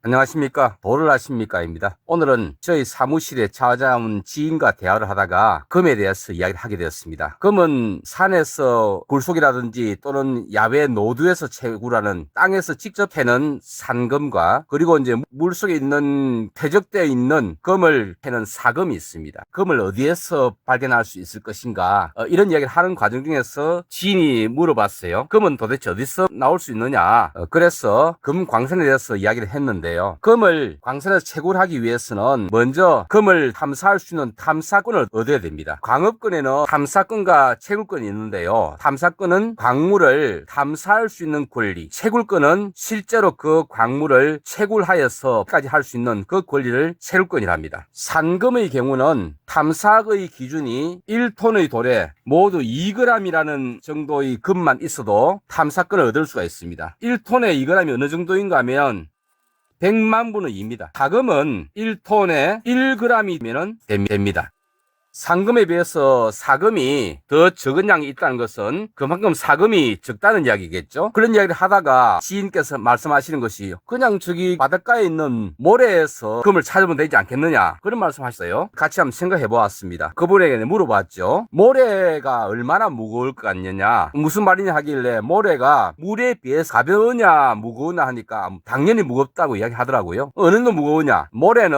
안녕하십니까. 도를 아십니까입니다. 오늘은 저희 사무실에 찾아온 지인과 대화를 하다가 금에 대해서 이야기를 하게 되었습니다. 금은 산에서 굴속이라든지 또는 야외 노두에서 채굴하는 땅에서 직접 캐는 산금과 그리고 이제 물속에 있는 퇴적되어 있는 금을 캐는 사금이 있습니다. 금을 어디에서 발견할 수 있을 것인가 이런 이야기를 하는 과정 중에서 지인이 물어봤어요. 금은 도대체 어디서 나올 수 있느냐. 그래서 금 광산에 대해서 이야기를 했는데 금을 광산에서 채굴하기 위해서는 먼저 금을 탐사할 수 있는 탐사권을 얻어야 됩니다. 광업권에는 탐사권과 채굴권이 있는데요. 탐사권은 광물을 탐사할 수 있는 권리, 채굴권은 실제로 그 광물을 채굴하여서까지 할 수 있는 그 권리를 채굴권이랍니다. 산금의 경우는 탐사의 기준이 1톤의 돌에 모두 2g이라는 정도의 금만 있어도 탐사권을 얻을 수가 있습니다. 1톤에 2g이 어느 정도인가 하면 100만 분의 2입니다. 사금은 1톤에 1g이면 됩니다. 상금에 비해서 사금이 더 적은 양이 있다는 것은 그만큼 사금이 적다는 이야기겠죠. 그런 이야기를 하다가 지인께서 말씀하시는 것이 그냥 저기 바닷가에 있는 모래에서 금을 찾으면 되지 않겠느냐 그런 말씀하셨어요. 같이 한번 생각해 보았습니다. 그분에게 물어봤죠. 모래가 얼마나 무거울 것 같느냐, 무슨 말이냐 하길래 모래가 물에 비해서 가벼우냐 무거우냐 하니까 당연히 무겁다고 이야기하더라고요. 어느 정도 무거우냐, 모래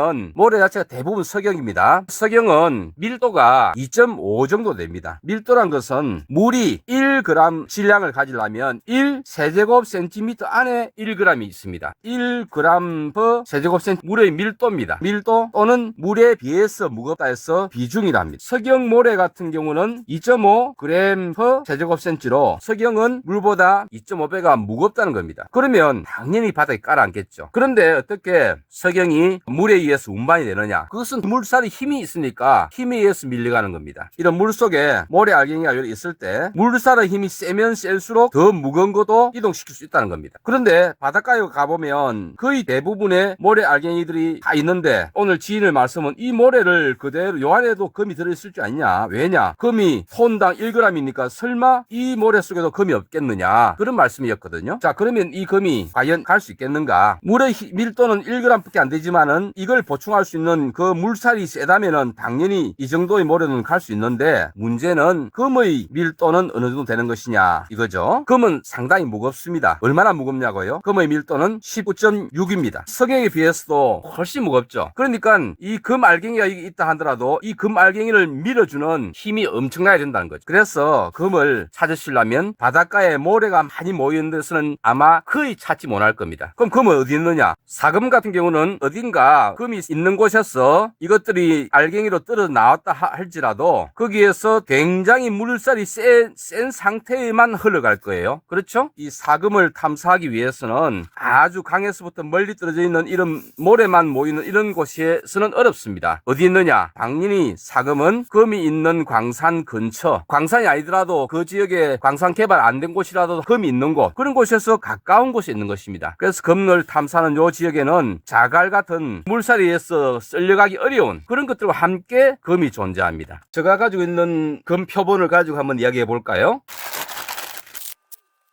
자체가 대부분 석영입니다. 석영은 밀도가 2.5 정도 됩니다. 밀도란 것은 물이 1g 질량을 가지려면 1세제곱센티미터 안에 1g이 있습니다. 1g per 세제곱센티미터 물의 밀도입니다. 밀도 또는 물에 비해서 무겁다 해서 비중이랍니다. 석영 모래 같은 경우는 2.5g per 세제곱센티로 석영은 물보다 2.5배가 무겁다는 겁니다. 그러면 당연히 바닥에 깔아앉겠죠. 그런데 어떻게 석영이 물에 의해서 운반이 되느냐? 그것은 물살이 힘이 있으니까 힘에 의해서 밀려가는 겁니다. 이런 물속에 모래 알갱이가 있을 때 물살의 힘이 세면 셀수록 더 무거운 것도 이동시킬 수 있다는 겁니다. 그런데 바닷가에 가보면 거의 대부분의 모래 알갱이들이 다 있는데 오늘 지인의 말씀은 이 모래를 그대로 요 안에도 금이 들어있을 줄 아니냐. 왜냐? 금이 톤당 1g이니까 설마 이 모래 속에도 금이 없겠느냐 그런 말씀이었거든요. 자, 그러면 이 금이 과연 갈 수 있겠는가? 물의 밀도는 1g밖에 안 되지만은 이걸 보충할 수 있는 그 물살이 세다면은 당연히 이 정도의 모래는 갈 수 있는데 문제는 금의 밀도는 어느 정도 되는 것이냐 이거죠. 금은 상당히 무겁습니다. 얼마나 무겁냐고요? 금의 밀도는 19.6입니다. 석영에 비해서도 훨씬 무겁죠. 그러니까 이 금 알갱이가 있다 하더라도 이 금 알갱이를 밀어주는 힘이 엄청나야 된다는 거죠. 그래서 금을 찾으시려면 바닷가에 모래가 많이 모이는 데서는 아마 거의 찾지 못할 겁니다. 그럼 금은 어디 있느냐? 사금 같은 경우는 어딘가 금이 있는 곳에서 이것들이 알갱이로 떨어져 나왔다 할지라도 거기에서 굉장히 물살이 센 상태에만 흘러갈 거예요. 그렇죠? 이 사금을 탐사하기 위해서는 아주 강에서부터 멀리 떨어져 있는 이런 모래만 모이는 이런 곳에서는 어렵습니다. 어디 있느냐? 당연히 사금은 금이 있는 광산 근처, 광산이 아니더라도 그 지역에 광산 개발 안 된 곳이라도 금이 있는 곳, 그런 곳에서 가까운 곳에 있는 것입니다. 그래서 금을 탐사하는 요 지역에는 자갈 같은 물살에 의해서 쓸려가기 어려운 그런 것들과 함께 금이 존재합니다. 제가 가지고 있는 금 표본을 가지고 한번 이야기해 볼까요?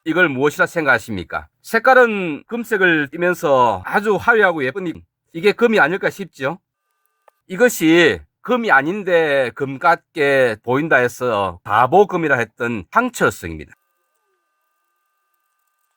이걸 무엇이라 생각하십니까? 색깔은 금색을 띠면서 아주 화려하고 예쁜 이게 금이 아닐까 싶죠? 이것이 금이 아닌데 금 같게 보인다 해서 바보금이라 했던 황철성입니다.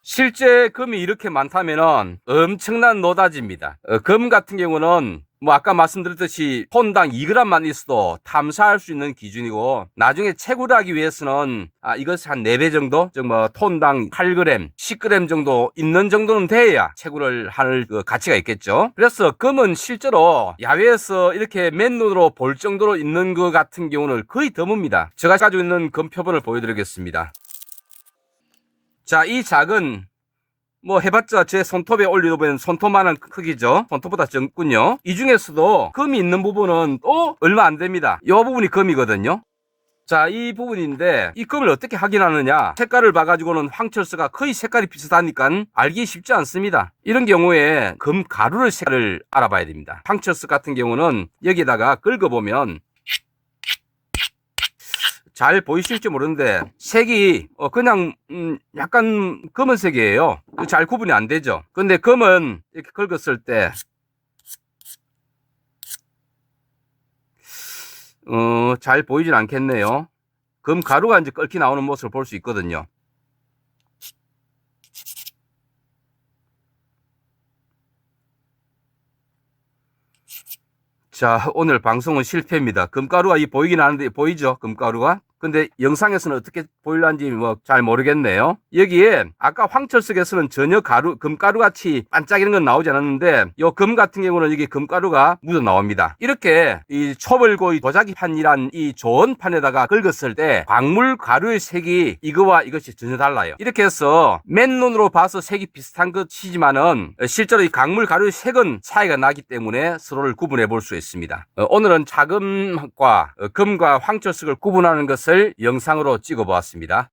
실제 금이 이렇게 많다면 엄청난 노다지입니다. 금 같은 경우는 아까 말씀드렸듯이 톤당 2g만 있어도 탐사할 수 있는 기준이고 나중에 채굴하기 위해서는 이것이 한 4배 정도? 즉 톤당 8g, 10g 정도 있는 정도는 돼야 채굴을 할 가치가 있겠죠. 그래서 금은 실제로 야외에서 이렇게 맨눈으로 볼 정도로 있는 것 같은 경우는 거의 드뭅니다. 제가 가지고 있는 금 표본을 보여드리겠습니다. 자, 이 작은 해봤자 제 손톱에 올려보면 손톱만한 크기죠. 손톱보다 적군요. 이 중에서도 금이 있는 부분은 또 얼마 안 됩니다. 이 부분이 금이거든요. 자, 이 부분인데 이 금을 어떻게 확인하느냐? 색깔을 봐가지고는 황철수가 거의 색깔이 비슷하니까 알기 쉽지 않습니다. 이런 경우에 금 가루를 색깔을 알아봐야 됩니다. 황철수 같은 경우는 여기다가 긁어보면 잘 보이실지 모르는데 색이 그냥 약간 검은색이에요. 잘 구분이 안 되죠. 근데 검은 이렇게 긁었을 때 잘 보이진 않겠네요. 금 가루가 이제 끓기 나오는 모습을 볼 수 있거든요. 자, 오늘 방송은 실패입니다. 금가루가 보이긴 하는데, 보이죠? 금가루가? 근데 영상에서는 어떻게 보일란지 뭐 잘 모르겠네요. 여기에 아까 황철석에서는 전혀 금가루 같이 반짝이는 건 나오지 않았는데 요 금 같은 경우는 이게 금가루가 묻어 나옵니다. 이렇게 이 초벌고의 도자기판이란 이 좋은 판에다가 긁었을 때 광물 가루의 색이 이거와 이것이 전혀 달라요. 이렇게 해서 맨눈으로 봐서 색이 비슷한 것이지만은 실제로 이 광물 가루의 색은 차이가 나기 때문에 서로를 구분해 볼 수 있습니다. 오늘은 차금과 금과 황철석을 구분하는 것을 영상으로 찍어 보았습니다.